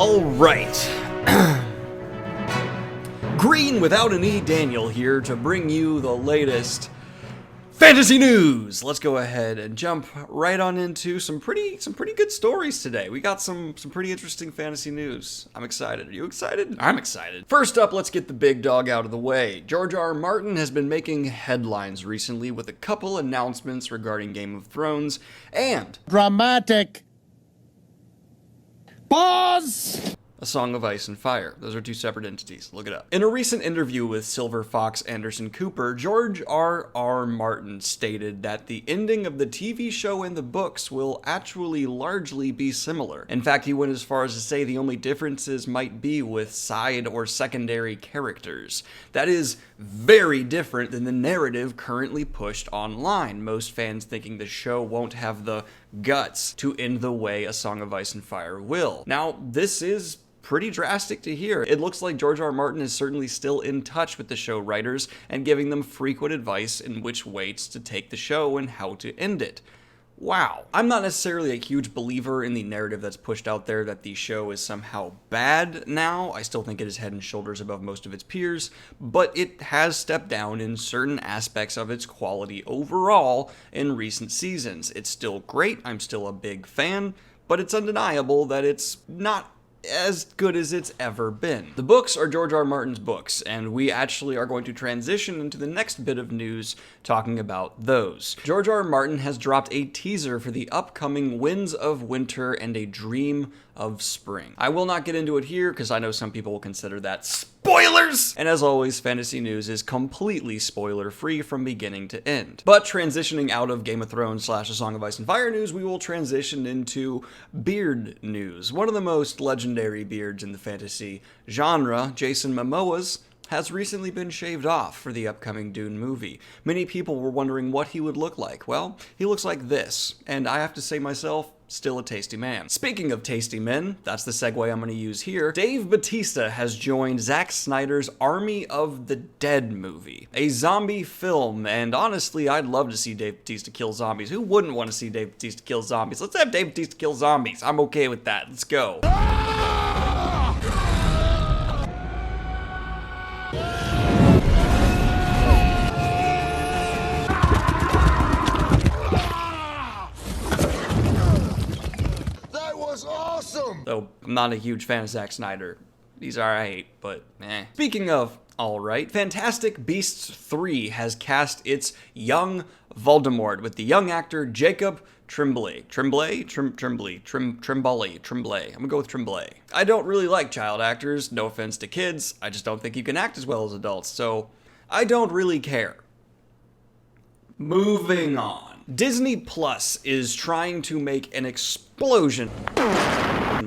Alright. Greene without an E Daniel here to bring you the latest fantasy news. Let's go ahead and jump right on into some pretty good stories today. We got some pretty interesting fantasy news. I'm excited. Are you excited? I'm excited. First up, let's get the big dog out of the way. George R. R. Martin has been making headlines recently with a couple announcements regarding Game of Thrones and dramatic pause. A Song of Ice and Fire. Those are two separate entities. Look it up. In a recent interview with Silver Fox Anderson Cooper, George R. R. Martin stated that the ending of the TV show and the books will actually largely be similar. In fact, he went as far as to say the only differences might be with side or secondary characters. That is very different than the narrative currently pushed online, most fans thinking the show won't have the guts to end the way A Song of Ice and Fire will. Now, this is pretty drastic to hear. It looks like George R. R. Martin is certainly still in touch with the show writers and giving them frequent advice in which ways to take the show and how to end it. Wow. I'm not necessarily a huge believer in the narrative that's pushed out there that the show is somehow bad now. I still think it is head and shoulders above most of its peers, but it has stepped down in certain aspects of its quality overall in recent seasons. It's still great, I'm still a big fan, but it's undeniable that it's not as good as it's ever been. The books are George R. R. Martin's books, and we actually are going to transition into the next bit of news talking about those. George R. R. Martin has dropped a teaser for the upcoming Winds of Winter and a Dream of Spring. I will not get into it here because I know some people will consider that spoilers! And as always, fantasy news is completely spoiler-free from beginning to end. But transitioning out of Game of Thrones / A Song of Ice and Fire news, we will transition into beard news. One of the most legendary beards in the fantasy genre, Jason Mamoa's, has recently been shaved off for the upcoming Dune movie. Many people were wondering what he would look like. Well, he looks like this, and I have to say myself, still a tasty man. Speaking of tasty men, that's the segue I'm going to use here. Dave Bautista has joined Zack Snyder's Army of the Dead movie, a zombie film, and honestly, I'd love to see Dave Bautista kill zombies. Who wouldn't want to see Dave Bautista kill zombies? Let's have Dave Bautista kill zombies. I'm okay with that. Let's go. Awesome! Though I'm not a huge fan of Zack Snyder. He's alright, but eh. Speaking of alright, Fantastic Beasts 3 has cast its young Voldemort with the young actor Jacob Tremblay. Tremblay? Tremblay. I'm gonna go with Tremblay. I don't really like child actors, no offense to kids. I just don't think you can act as well as adults, so I don't really care. Moving on. Disney Plus is trying to make an explosion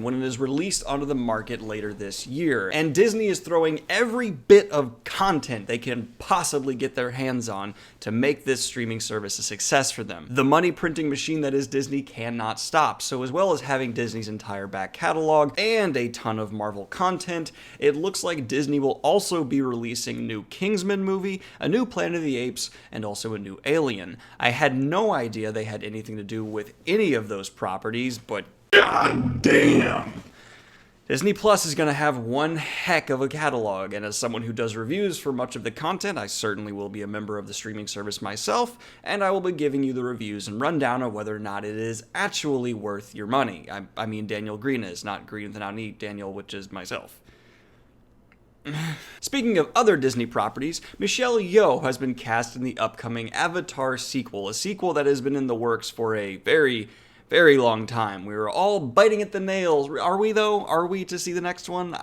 when it is released onto the market later this year. And Disney is throwing every bit of content they can possibly get their hands on to make this streaming service a success for them. The money printing machine that is Disney cannot stop. So as well as having Disney's entire back catalog and a ton of Marvel content, it looks like Disney will also be releasing a new Kingsman movie, a new Planet of the Apes, and also a new Alien. I had no idea they had anything to do with any of those properties, but God damn. Disney Plus is going to have one heck of a catalog, and as someone who does reviews for much of the content, I certainly will be a member of the streaming service myself, and I will be giving you the reviews and rundown of whether or not it is actually worth your money. I mean Daniel Greene is, not Greene without an E, Daniel, which is myself. Speaking of other Disney properties, Michelle Yeoh has been cast in the upcoming Avatar sequel, a sequel that has been in the works for a very long time. We were all biting at the nails. Are we though? Are we to see the next one?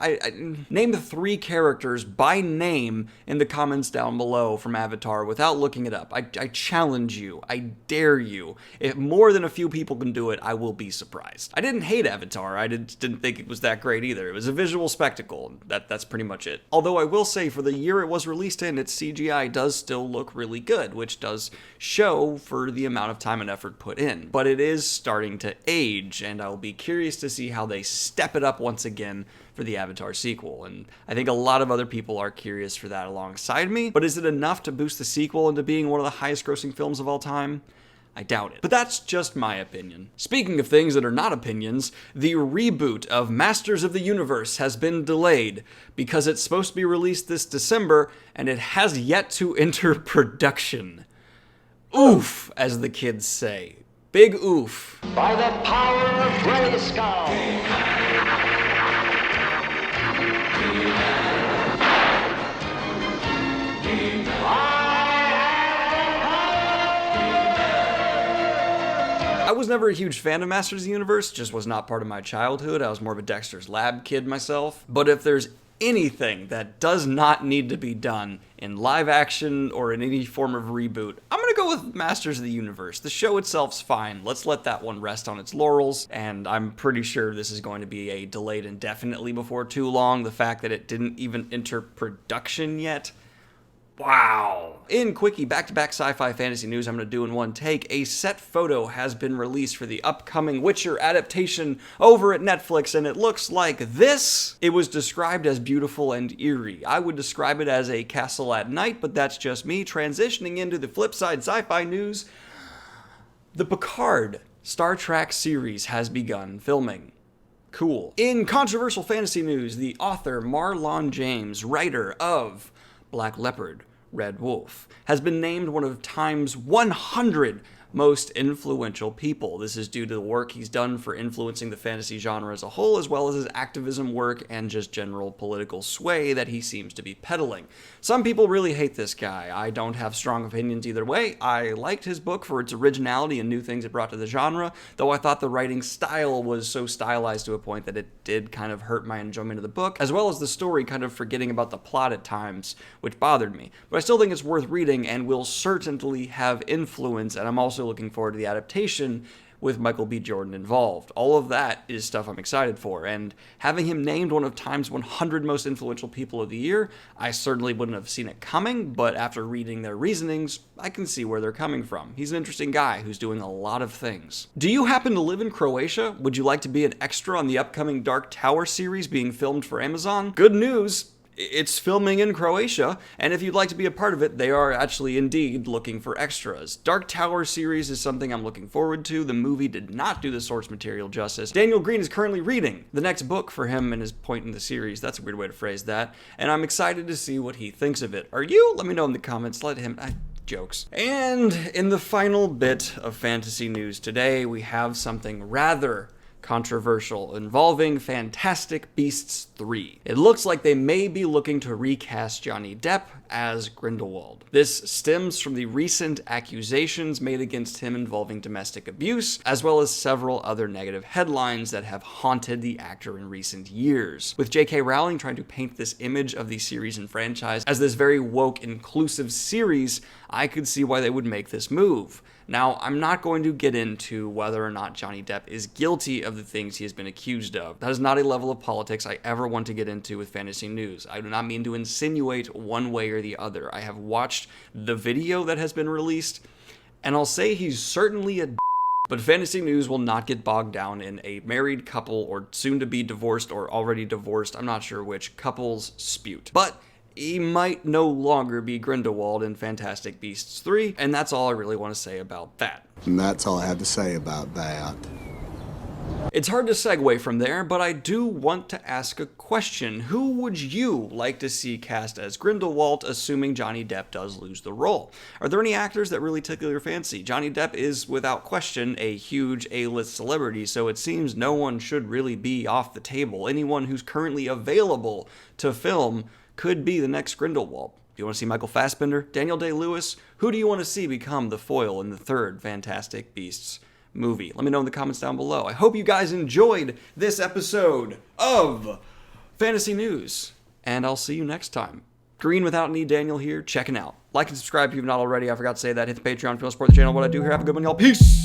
Name the 3 characters by name in the comments down below from Avatar without looking it up. I challenge you. I dare you. If more than a few people can do it, I will be surprised. I didn't hate Avatar. I didn't think it was that great either. It was a visual spectacle. That's pretty much it. Although I will say for the year it was released in, its CGI does still look really good, which does show for the amount of time and effort put in. But it is starting to age, and I'll be curious to see how they step it up once again for the Avatar sequel, and I think a lot of other people are curious for that alongside me. But is it enough to boost the sequel into being one of the highest grossing films of all time? I doubt it. But that's just my opinion. Speaking of things that are not opinions, the reboot of Masters of the Universe has been delayed because it's supposed to be released this December and it has yet to enter production. Oof, as the kids say. Big oof. By the power of Grayskull. I was never a huge fan of Masters of the Universe, just was not part of my childhood. I was more of a Dexter's Lab kid myself. But if there's anything that does not need to be done in live action or in any form of reboot, I'm gonna go with Masters of the Universe. The show itself's fine. Let's let that one rest on its laurels, and I'm pretty sure this is going to be a delayed indefinitely before too long. The fact that it didn't even enter production yet, wow. In quickie back-to-back sci-fi fantasy news I'm going to do in one take, a set photo has been released for the upcoming Witcher adaptation over at Netflix, and it looks like this. It was described as beautiful and eerie. I would describe it as a castle at night, but that's just me. Transitioning into the flip side sci-fi news, the Picard Star Trek series has begun filming. Cool. In controversial fantasy news, the author Marlon James, writer of Black Leopard, Red Wolf, has been named one of Time's 100 most influential people. This is due to the work he's done for influencing the fantasy genre as a whole, as well as his activism work and just general political sway that he seems to be peddling. Some people really hate this guy. I don't have strong opinions either way. I liked his book for its originality and new things it brought to the genre, though I thought the writing style was so stylized to a point that it did kind of hurt my enjoyment of the book, as well as the story kind of forgetting about the plot at times, which bothered me. But I still think it's worth reading and will certainly have influence, and I'm also looking forward to the adaptation with Michael B. Jordan involved. All of that is stuff I'm excited for, and having him named one of Time's 100 most influential people of the year, I certainly wouldn't have seen it coming, but after reading their reasonings, I can see where they're coming from. He's an interesting guy who's doing a lot of things. Do you happen to live in Croatia? Would you like to be an extra on the upcoming Dark Tower series being filmed for Amazon? Good news! It's filming in Croatia, and if you'd like to be a part of it, they are actually indeed looking for extras. Dark Tower series is something I'm looking forward to. The movie did not do the source material justice. Daniel Greene is currently reading the next book for him and his point in the series. That's a weird way to phrase that, and I'm excited to see what he thinks of it. Are you? Let me know in the comments. Let him... jokes. And in the final bit of fantasy news today, we have something rather controversial involving Fantastic Beasts 3. It looks like they may be looking to recast Johnny Depp as Grindelwald. This stems from the recent accusations made against him involving domestic abuse, as well as several other negative headlines that have haunted the actor in recent years. With J.K. Rowling trying to paint this image of the series and franchise as this very woke, inclusive series, I could see why they would make this move. Now, I'm not going to get into whether or not Johnny Depp is guilty of the things he has been accused of. That is not a level of politics I ever want to get into with fantasy news. I do not mean to insinuate one way or the other. I have watched the video that has been released, and I'll say he's certainly a but fantasy news will not get bogged down in a married couple or soon-to-be divorced or already divorced, I'm not sure which, couple's spute. But he might no longer be Grindelwald in Fantastic Beasts 3, and that's all I really want to say about that. And that's all I have to say about that. It's hard to segue from there, but I do want to ask a question. Who would you like to see cast as Grindelwald, assuming Johnny Depp does lose the role? Are there any actors that really tickle your fancy? Johnny Depp is, without question, a huge A-list celebrity, so it seems no one should really be off the table. Anyone who's currently available to film could be the next Grindelwald. Do you want to see Michael Fassbender? Daniel Day-Lewis? Who do you want to see become the foil in the third Fantastic Beasts movie? Let me know in the comments down below. I hope you guys enjoyed this episode of Fantasy News, and I'll see you next time. Greene without any Daniel here, checking out. Like and subscribe if you've not already. I forgot to say that. Hit the Patreon if you want to support the channel. What I do here. Have a good one, y'all. Peace!